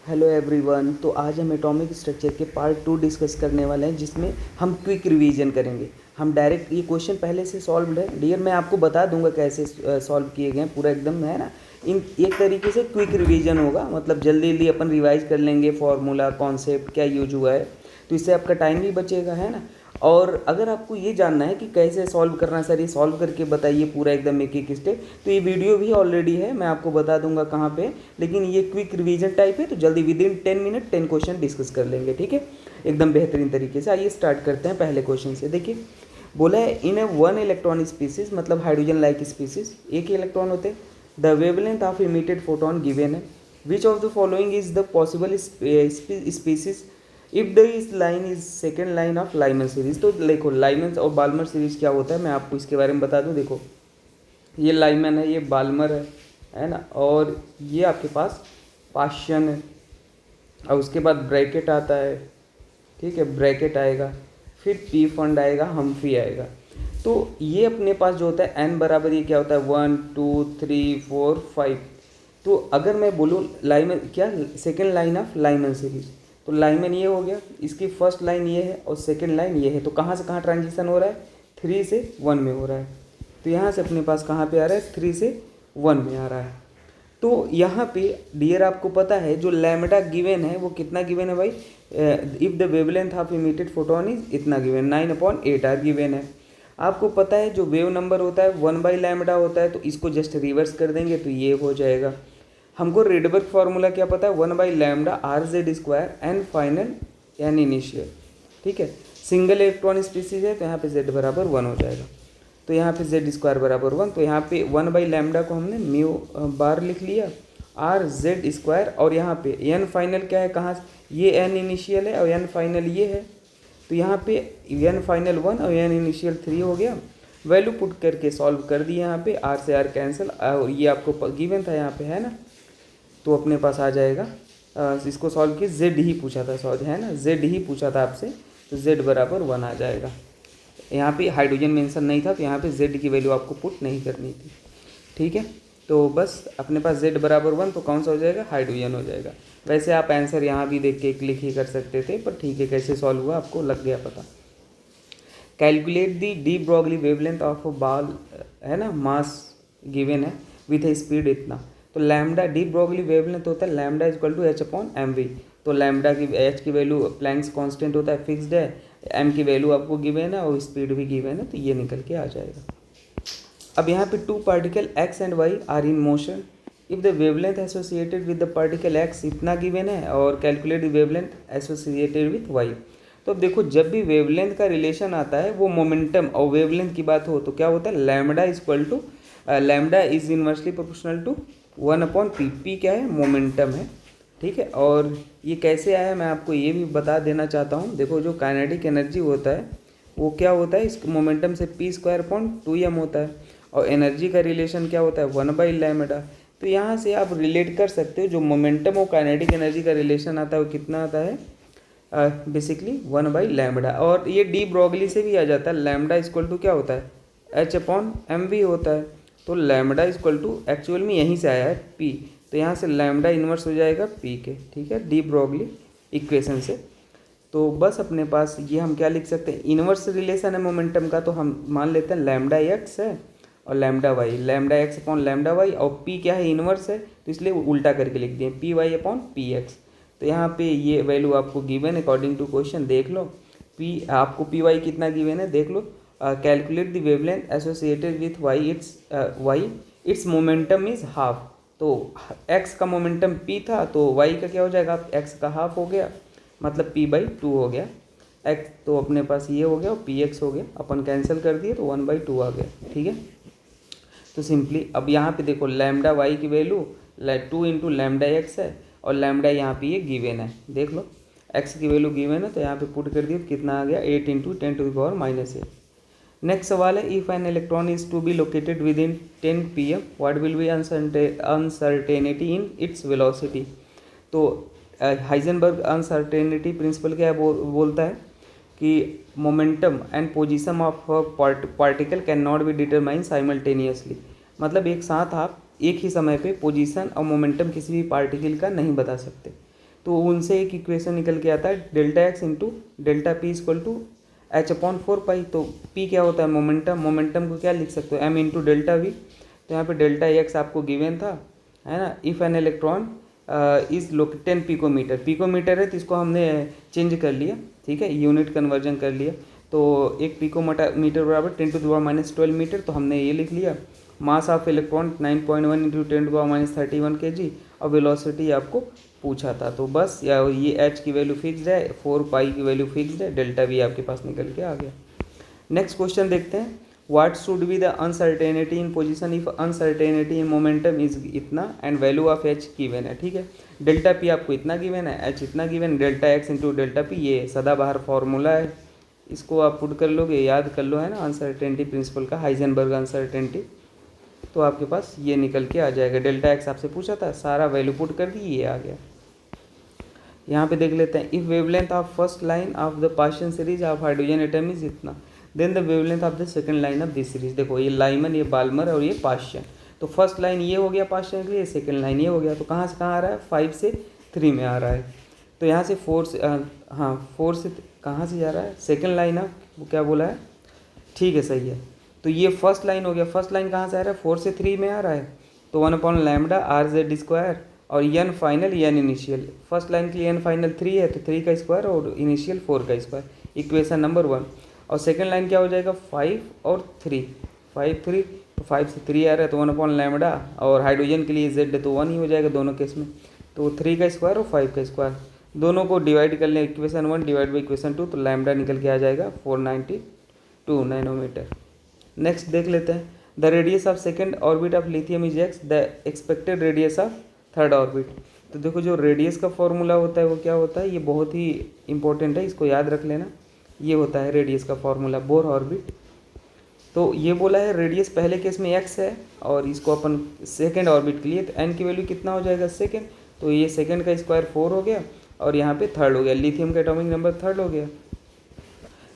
Hello everyone. तो आज हम एटॉमिक स्ट्रक्चर के पार्ट 2 डिस्कस करने वाले हैं, जिसमें हम क्विक रिवीजन करेंगे। हम डायरेक्ट ये क्वेश्चन पहले से सॉल्व है डियर, मैं आपको बता दूंगा कैसे सॉल्व किए गए हैं, पूरा एकदम है ना। इन एक तरीके से क्विक रिवीजन होगा, मतलब जल्दी जल्दी अपन रिवाइज कर लेंगे, फॉर्मूला कॉन्सेप्ट क्या यूज हुआ है, तो इससे आपका टाइम भी बचेगा, है ना। और अगर आपको ये जानना है कि कैसे सॉल्व करना है, सर ये सॉल्व करके बताइए पूरा एकदम एक एक स्टेप, तो ये वीडियो भी ऑलरेडी है, मैं आपको बता दूंगा कहाँ पे। लेकिन ये क्विक रिवीजन टाइप है, तो जल्दी with in 10 minute 10 question discuss कर लेंगे, ठीक है, एकदम बेहतरीन तरीके से। आइए स्टार्ट करते हैं पहले क्वेश्चन से। देखिए बोला है in a one electron species, मतलब हाइड्रोजन लाइक स्पीसीज, एक ही इलेक्ट्रॉन होते हैं। The wavelength of emitted photon given है। Which of the following is the possible species if the this line is second line of Lyman series. तो देखो Lyman और Balmer series क्या होता है, मैं आपको इसके बारे में बता दूं। देखो ये लाइमन है, ये बाल्मर है ना, और ये आपके पास पाशियन है, और उसके बाद ब्रैकेट आता है, ठीक है, ब्रैकेट आएगा, फिर पी फंड आएगा, हम्फी आएगा। तो ये अपने पास जो होता है एन बराबर ये क्या होता है 1 2 3 4 5। तो अगर मैं बोलूँ लाइमन क्या second line of Lyman series, तो लाइमन ये हो गया, इसकी फर्स्ट लाइन ये है और सेकेंड लाइन ये है, तो कहाँ से कहाँ ट्रांजिशन हो रहा है, 3 से 1 में हो रहा है। तो यहाँ से अपने पास कहाँ पे आ रहा है, 3 से 1 में आ रहा है। तो यहाँ पे डियर आपको पता है जो लैम्डा गिवन है वो कितना गिवन है भाई, if the wavelength of emitted photon is इतना गिवन 9/8 आर गिवन है। आपको पता है जो वेव नंबर होता है 1/λ होता है, तो इसको जस्ट रिवर्स कर देंगे तो ये हो जाएगा। हमको रेडबर्ग फार्मूला क्या पता है, 1/λ R Z square n final n initial, ठीक है। सिंगल इलेक्ट्रॉन स्पीसीज है तो यहाँ पे जेड बराबर 1 हो जाएगा, तो यहाँ पे जेड स्क्वायर बराबर 1, तो यहाँ पे 1/λ को हमने म्यू बार लिख लिया आर जेड स्क्वायर, और यहाँ पे एन फाइनल क्या है, कहाँ ये एन इनिशियल है और एन फाइनल ये है, तो यहाँ पे एन फाइनल 1 और एन इनिशियल 3 हो गया। वैल्यू पुट करके सॉल्व कर दिए, यहाँ पे आर से आर कैंसिल, और ये आपको गिवन था यहाँ पे, है ना, तो अपने पास आ जाएगा। इसको सॉल्व किए, जेड ही पूछा था सॉल्व, है ना, जेड ही पूछा था आपसे, तो जेड बराबर 1 आ जाएगा। यहाँ पे हाइड्रोजन मेंशन नहीं था, तो यहाँ पे जेड की वैल्यू आपको पुट नहीं करनी थी, ठीक है। तो बस अपने पास जेड बराबर 1, तो कौन सा हो जाएगा, हाइड्रोजन हो जाएगा। वैसे आप आंसर यहाँ भी देख के क्लिक ही कर सकते थे, पर ठीक है, कैसे सॉल्व हुआ आपको लग गया पता। Calculate the de Broglie wavelength of बाल, है ना, मास गिवन है विथ ए स्पीड इतना, तो लैम्डा डी ब्रॉगली वेवलेंथ होता है लैम्डा इक्वल टू h/mv। तो लैम्डा की एच की वैल्यू प्लैंक्स कांस्टेंट होता है, फिक्स्ड है, एम की वैल्यू आपको गिवन है और स्पीड भी गिवन है, तो ये निकल के आ जाएगा। अब यहाँ पे two particle x and y are in motion, if the wavelength associated with the particle x इतना गिवन है, और calculate the wavelength associated with y। तो अब देखो जब भी वेवलेंथ का रिलेशन आता है वो मोमेंटम और वेवलेंथ की बात हो तो क्या होता है, lambda equal to lambda is inversely proportional to 1/p। p क्या है, मोमेंटम है, ठीक है। और ये कैसे आया मैं आपको ये भी बता देना चाहता हूँ। देखो जो काइनेटिक एनर्जी होता है वो क्या होता है, इस मोमेंटम से p²/2m होता है, और एनर्जी का रिलेशन क्या होता है 1/λ। तो यहाँ से आप रिलेट कर सकते हो जो मोमेंटम और काइनेटिक एनर्जी का रिलेशन आता है वो कितना आता है, बेसिकली 1/λ। और ये डी ब्रॉगली से भी आ जाता है, लैम्डा इक्वल टू क्या होता है h/mv होता है, तो लैम्डा इक्वल टू एक्चुअल में यहीं से आया है p, तो यहाँ से लैम्डा इन्वर्स हो जाएगा p के, ठीक है, डी ब्रॉगली इक्वेशन से। तो बस अपने पास ये हम क्या लिख सकते हैं, इन्वर्स रिलेशन है मोमेंटम का, तो हम मान लेते हैं लैम्डा x है और लैम्डा y, लैम्डा x/λy, और p क्या है, इन्वर्स है, तो इसलिए उल्टा करके लिख दिए py/px। तो यहाँ पे ये वैल्यू आपको गिवन अकॉर्डिंग टू क्वेश्चन, देख लो p आपको py कितना गिवन है देख लो। Calculate the wavelength associated with y its momentum is half, तो x का मोमेंटम p था तो y का क्या हो जाएगा, x का हाफ हो गया, मतलब p/2 हो गया x, तो अपने पास ये हो गया और px हो गया, अपन कैंसिल कर दिए तो 1/2 आ गया, ठीक है। तो सिंपली अब यहाँ पे देखो लैम्डा y की वैल्यू 2 × λx है, और लैम्डा यहाँ पे ये गिवन है, देख लो x की वैल्यू गिवन है, तो यहाँ पे पुट कर दिए तो कितना आ गया 8 × 10⁻⁻8। नेक्स्ट सवाल है, if an electron is to be located within 10 pm what will be uncertainty in its velocity. तो हाइजेनबर्ग अनसर्टेनिटी प्रिंसिपल क्या बोलता है कि momentum and position of particle cannot be determine simultaneously, मतलब एक साथ आप एक ही समय पे पोजीशन और मोमेंटम किसी भी पार्टिकल का नहीं बता सकते। तो उनसे एक इक्वेशन निकल के आता है delta x into delta p equal to h upon 4 pi. तो पी क्या होता है, मोमेंटम। मोमेंटम को क्या लिख सकते हो, एम इंटू डेल्टा वी। तो यहाँ पे डेल्टा एक्स आपको गिवन था, है ना। इफ़ एन इलेक्ट्रॉन इज लोक 10 पिकोमीटर, पिकोमीटर है तो इसको हमने चेंज कर लिया, ठीक है, यूनिट कन्वर्जन कर लिया। तो एक पिकोमीटर बराबर 10⁻12 मीटर, तो हमने ये लिख लिया। Mass of electron 9.1 into 10⁻31 kg, और वेलोसिटी आपको पूछा था। तो बस या ये एच की वैल्यू फिक्स्ड है, 4 पाई की वैल्यू फिक्स्ड है, डेल्टा वी आपके पास निकल के आ गया। नेक्स्ट क्वेश्चन देखते हैं, what should be the uncertainty in position if uncertainty in momentum is इतना and value of h given है, ठीक है। डेल्टा पी आपको इतना गिवन है, एच इतना given, delta x into delta P ये सदाबहार फॉर्मूला है, इसको आप पुट कर लोगे, याद कर लो, है ना, अनसर्टेनिटी प्रिंसिपल का, हाइजेनबर्ग अनसर्टेनिटी। तो आपके पास ये निकल के आ जाएगा। डेल्टा एक्स आपसे पूछा था, सारा वैल्यू पुट कर दी, ये आ गया। यहाँ पे देख लेते हैं, if wavelength of first line of the पार्शियल series of hydrogen atom is इतना, then the wavelength of the second line of this series. देखो ये लाइमन, ये बाल्मर और ये पार्शियल। तो फर्स्ट लाइन ये हो गया पार्शियल के लिए, सेकंड लाइन ये हो गया। तो कहाँ से कहाँ आ रहा है, 5 से 3 में आ रहा है। तो यहाँ से 4 से 4 से कहाँ से जा रहा है, सेकंड लाइन ऑफ, वो क्या बोला है, ठीक है, सही है। तो ये फर्स्ट लाइन हो गया, फर्स्ट लाइन कहाँ से आ रहा है, 4 से 3 में आ रहा है। तो 1/λ RZ स्क्वायर और n final n initial. First line के लिए एन फाइनल 3 है, तो 3 का स्क्वायर और इनिशियल 4 का स्क्वायर, इक्वेशन नंबर 1। और सेकंड लाइन क्या हो जाएगा, 5 और 3, 5 3, तो 5 से 3 आ रहा है, तो 1/λ, और हाइड्रोजन के लिए Z तो 1 ही हो जाएगा दोनों केस में। तो 3 का स्क्वायर और 5 का स्क्वायर, दोनों को डिवाइड कर लें, इक्वेशन 1 डिवाइड बाई इक्वेशन 2, तो लैम्डा निकल के आ जाएगा 492 नैनोमीटर। नेक्स्ट देख लेते हैं, the radius of second orbit of lithium is x, the expected radius of third orbit. तो देखो जो रेडियस का फॉर्मूला होता है वो क्या होता है, ये बहुत ही इंपॉर्टेंट है, इसको याद रख लेना। ये होता है रेडियस का फॉर्मूला, बोर ऑर्बिट। तो ये बोला है रेडियस पहले केस में एक्स है, और इसको अपन सेकेंड ऑर्बिट के लिए, तो एन की वैल्यू कितना हो जाएगा, सेकेंड। तो ये सेकेंड का स्क्वायर 4 हो गया, और यहाँ पे थर्ड हो गया, लिथियम का एटॉमिक नंबर थर्ड हो गया।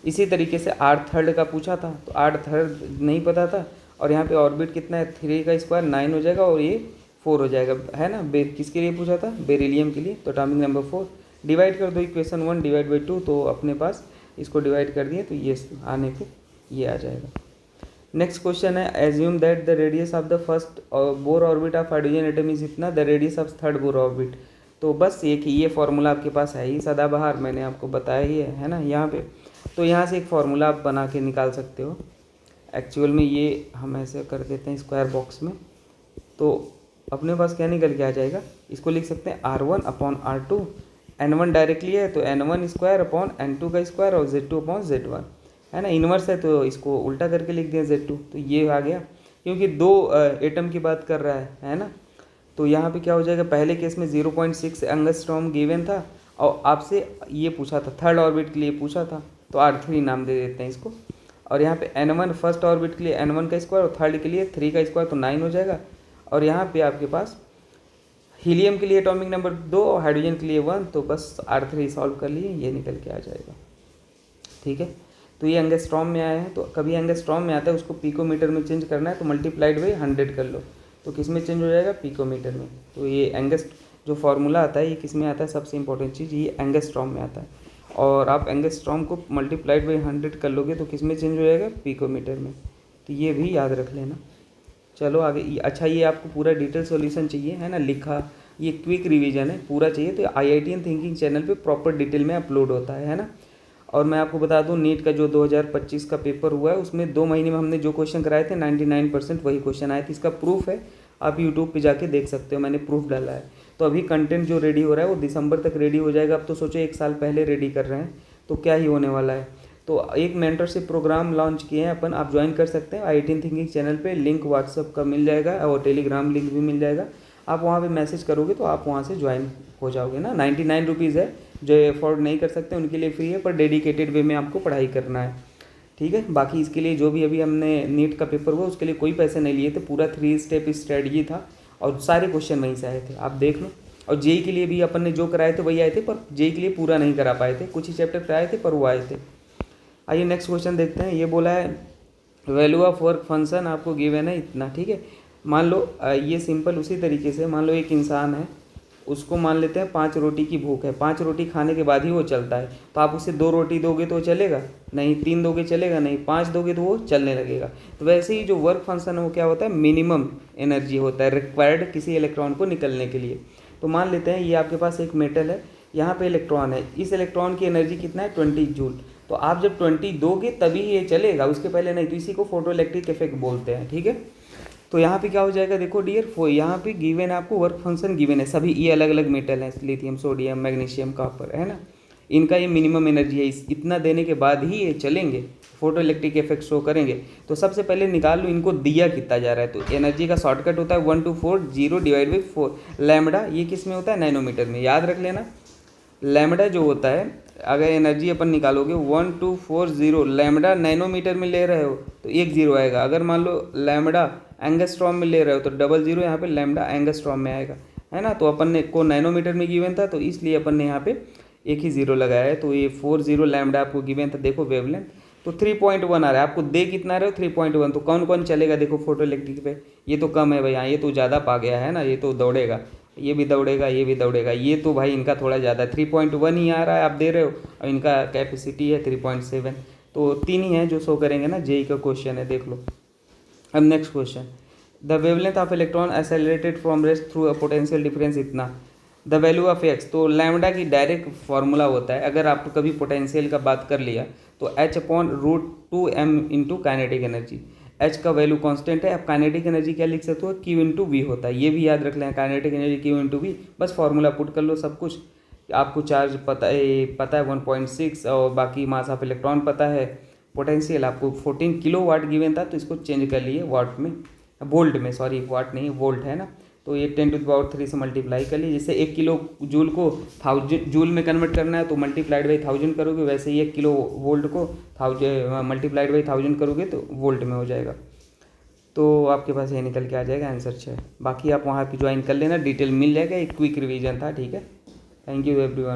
इसी तरीके से आर थर्ड का पूछा था, तो आर थर्ड नहीं पता था, और यहाँ पे ऑर्बिट कितना है, 3 का स्क्वायर 9 हो जाएगा, और ये 4 हो जाएगा, है ना। किसके लिए पूछा था, बेरिलियम के लिए, तो एटॉमिक नंबर 4। डिवाइड कर दो, इक्वेशन 1 डिवाइड बाई 2, तो अपने पास इसको डिवाइड कर दिए, तो ये आने पे ये आ जाएगा। नेक्स्ट क्वेश्चन है, assume that the radius of the first Bohr orbit of hydrogen atom is इतना, the radius of third Bohr orbit. तो बस ये फॉर्मूला आपके पास है ही सदाबहार, मैंने आपको बताया ही है ना यहाँ पे। तो यहाँ से एक फार्मूला आप बना के निकाल सकते हो। एक्चुअल में ये हम ऐसे कर देते हैं स्क्वायर बॉक्स में, तो अपने पास क्या निकल के आ जाएगा, इसको लिख सकते हैं R1/R2, N1 डायरेक्टली है तो N1 स्क्वायर अपॉन N2 का स्क्वायर, और Z2/Z1, है ना। इन्वर्स है तो इसको उल्टा करके लिख दिया Z2, तो ये आ गया, क्योंकि 2 एटम की बात कर रहा है ना। तो यहाँ पे क्या हो जाएगा, पहले केस में 0.6 एंगस्ट्रॉम गिवन था, और आपसे ये पूछा था थर्ड ऑर्बिट के लिए पूछा था, तो R3 नाम दे देते हैं इसको। और यहाँ पे N1 फर्स्ट ऑर्बिट के लिए N1 का स्क्वायर, और थर्ड के लिए 3 का स्क्वायर, तो 9 हो जाएगा। और यहाँ पे आपके पास हीलियम के लिए एटॉमिक नंबर 2 और हाइड्रोजन के लिए 1, तो बस R3 सॉल्व कर लिए, ये निकल के आ जाएगा, ठीक है। तो ये एंगस्ट्रॉम में आया है, तो कभी एंगस्ट्रॉम में आता है उसको पिकोमीटर में चेंज करना है, तो मल्टीप्लाइड बाई 100 कर लो, तो किस में चेंज हो जाएगा, पिकोमीटर में। तो ये एंगस्ट जो फार्मूला आता है ये किस में आता है, सबसे इंपॉर्टेंट चीज़ ये एंगस्ट्रॉम में आता है, और आप एंगस्ट्रॉम को मल्टीप्लाइड बाई 100 कर लोगे तो किस में चेंज हो जाएगा, पिकोमीटर में। तो ये भी याद रख लेना। चलो आगे, अच्छा ये आपको पूरा डिटेल सॉल्यूशन चाहिए, है ना, लिखा, ये क्विक रिवीजन है, पूरा चाहिए तो IITian थिंकिंग चैनल पे प्रॉपर डिटेल में अपलोड होता है ना। और मैं आपको बता दूं, नीट का जो 2025 का पेपर हुआ है उसमें 2 महीने में हमने जो क्वेश्चन कराए थे 99% वही क्वेश्चन आए थे। इसका प्रूफ है, आप यूट्यूब पे जाके देख सकते हो, मैंने प्रूफ डाला है। तो अभी कंटेंट जो रेडी हो रहा है वो दिसंबर तक रेडी हो जाएगा। अब तो सोचो 1 साल पहले रेडी कर रहे हैं, तो क्या ही होने वाला है। तो एक मेंटरशिप प्रोग्राम लॉन्च किए हैं अपन, आप ज्वाइन कर सकते हैं IITian थिंकिंग चैनल पे, लिंक व्हाट्सअप का मिल जाएगा और टेलीग्राम लिंक भी मिल जाएगा। आप वहाँ पे मैसेज करोगे तो आप वहाँ से ज्वाइन हो जाओगे ना। 99 रुपीज़ है, जो अफोर्ड नहीं कर सकते उनके लिए फ्री है, पर डेडिकेटेड वे में आपको पढ़ाई करना है, ठीक है। बाकी इसके लिए जो भी अभी हमने नीट का पेपर हुआ उसके लिए कोई पैसे नहीं लिए थे, पूरा 3 स्टेप स्ट्रेटजी था, और सारे क्वेश्चन वहीं से आए थे, आप देख लो। और जेई के लिए भी अपन ने जो कराए थे वही आए थे, पर जेई के लिए पूरा नहीं करा पाए थे, कुछ ही चैप्टर कराए थे पर वो आए थे। आइए नेक्स्ट क्वेश्चन देखते हैं। ये बोला है वैल्यू ऑफ वर्क फंक्शन आपको गिवन है इतना, ठीक है। मान लो ये सिंपल उसी तरीके से, मान लो एक इंसान है, उसको मान लेते हैं 5 रोटी की भूख है, 5 रोटी खाने के बाद ही वो चलता है। तो आप उसे 2 रोटी दोगे तो चलेगा नहीं, 3 दोगे चलेगा नहीं, 5 दोगे तो वो चलने लगेगा। तो वैसे ही जो वर्क फंक्शन है वो क्या होता है, मिनिमम एनर्जी होता है रिक्वायर्ड किसी इलेक्ट्रॉन को निकलने के लिए। तो मान लेते हैं ये आपके पास एक मेटल है, यहाँ पे इलेक्ट्रॉन है, इस इलेक्ट्रॉन की एनर्जी कितना है 20 जूल। तो आप जब 20 दोगे तभी ये चलेगा, उसके पहले नहीं। तो इसी को फोटो इलेक्ट्रिक इफेक्ट बोलते हैं, ठीक है। तो यहाँ पे क्या हो जाएगा, देखो डियर, यहाँ पे गिवन है आपको वर्क फंक्शन गिवन है, सभी ये अलग अलग मेटल हैं, लिथियम, सोडियम, मैग्नीशियम, कॉपर, है ना। इनका ये मिनिमम एनर्जी है, इतना देने के बाद ही ये चलेंगे, फोटो इलेक्ट्रिक इफेक्ट शो करेंगे। तो सबसे पहले निकाल लो इनको दिया कितना जा रहा है। तो एनर्जी का शॉर्टकट होता है 1240 डिवाइड बाई 4 लैम्बडा। ये किस में होता है, नैनोमीटर में, याद रख लेना। लैम्बडा जो होता है, अगर एनर्जी अपन निकालोगे 1240 लैम्बडा नैनोमीटर में ले रहे हो तो 1 0 आएगा। अगर मान लो लैम्बडा एंगस्ट्रॉम में ले रहे हो तो 00 यहाँ पे लैम्बडा एंगस्ट्रॉम में आएगा, है ना। तो अपन ने को नैनोमीटर में गिवन था तो इसलिए अपन ने यहाँ पे एक ही 0 लगाया है। तो ये 40 लैम्बडा आपको गिवन था, देखो वेवलेंथ तो 3.1 आ रहा है। आपको दे कितना रहे हो 3.1, तो कौन कौन चलेगा, देखो फोटो इलेक्ट्रिक पे ये तो कम है भाई, हाँ ये तो ज़्यादा पा गया है ना, ये तो दौड़ेगा, ये भी दौड़ेगा, ये भी दौड़ेगा, ये तो भाई इनका थोड़ा ज़्यादा 3.1 ही आ रहा है आप दे रहे हो, और इनका कैपेसिटी है 3.7। तो 3 ही है जो शो करेंगे ना, जेई का क्वेश्चन है, देख लो। अब next question, the wavelength of electron accelerated from rest through a potential difference इतना, द वैल्यू ऑफ एक्स। तो लैम्बडा की डायरेक्ट फार्मूला होता है, अगर आप कभी पोटेंशियल का बात कर लिया तो h/√2m into kinetic energy. h का वैल्यू कांस्टेंट है, अब काइनेटिक एनर्जी क्या लिख सकते हो, q इंटू वी होता है, ये भी याद रख लें, kinetic energy q into v, बस फार्मूला पुट कर लो सब कुछ। आपको चार्ज पता है 1.6 और बाकी मास ऑफ इलेक्ट्रॉन पता है, पोटेंशियल आपको 14 किलो वाट गिवन था तो इसको चेंज कर लिए वाट में, वोल्ट में, सॉरी वाट नहीं वोल्ट है ना। तो ये 10⁻³ से मल्टीप्लाई कर लीजिए, जैसे 1 किलो जूल को 1000 जूल में कन्वर्ट करना है तो मल्टीप्लाइड बाई 1000 करोगे, वैसे ही 1 किलो वोल्ट को 1000 मल्टीप्लाइड बाई 1000 करोगे तो वोल्ट में हो जाएगा। तो आपके पास ये निकल के आ जाएगा आंसर 6। बाकी आप वहाँ पे ज्वाइन कर लेना, डिटेल मिल जाएगा, एक क्विक रिवीजन था, ठीक है। Thank you everyone.